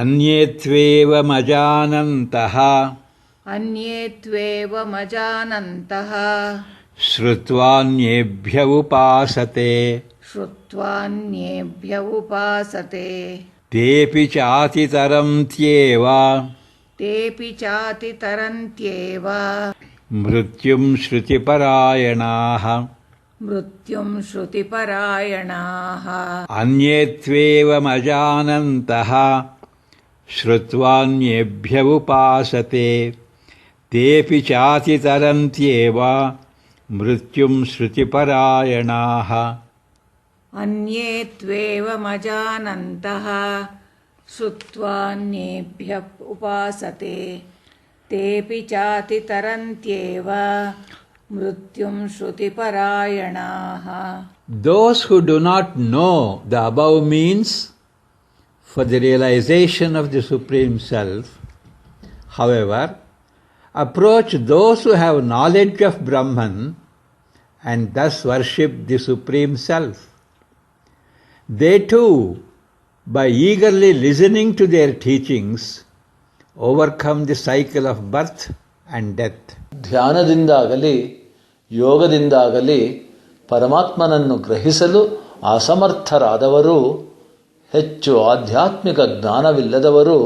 अन्येत्वेवमजानन्तः अन्येत्वेवमजानन्तः श्रुत्वान्येभ्य उपासते श्रुत्वान्येभ्य उपासते तेऽपि चातितरन्त्येव मृत्युं श्रुतिपरायणाः मृत्युं श्रुतिपरायणाः अन्येत्वेवमजानन्तः श्रुत्वान्येभ्य उपासते तेऽपि चातितरन्त्येव मृत्युं श्रुतिपरायणाः अन्येत्वेवमजानन्तः श्रुत्वान्येभ्य उपासते तेऽपि चातितरन्त्येव मृत्युं श्रुतिपरायणाः. Those who do not know the above means for the realization of the Supreme Self, however, approach those who have knowledge of Brahman and thus worship the Supreme Self. They too, by eagerly listening to their teachings, overcome the cycle of birth and death. ಧ್ಯಾನದಿಂದಾಗಲಿ ಯೋಗದಿಂದಾಗಲಿ ಪರಮಾತ್ಮನನ್ನು ಗ್ರಹಿಸಲು ಅಸಮರ್ಥರಾದವರು, ಹೆಚ್ಚು ಆಧ್ಯಾತ್ಮಿಕ ಜ್ಞಾನವಿಲ್ಲದವರು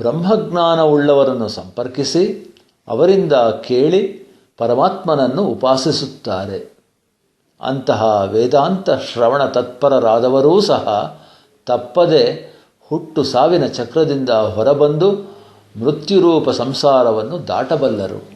ಬ್ರಹ್ಮಜ್ಞಾನವುಳ್ಳವರನ್ನು ಸಂಪರ್ಕಿಸಿ ಅವರಿಂದ ಕೇಳಿ ಪರಮಾತ್ಮನನ್ನು ಉಪಾಸಿಸುತ್ತಾರೆ. ಅಂತಹ ವೇದಾಂತ ಶ್ರವಣ ತತ್ಪರರಾದವರೂ ಸಹ ತಪ್ಪದೆ ಹುಟ್ಟು ಸಾವಿನ ಚಕ್ರದಿಂದ ಹೊರಬಂದು ಮೃತ್ಯುರೂಪ ಸಂಸಾರವನ್ನು ದಾಟಬಲ್ಲರು.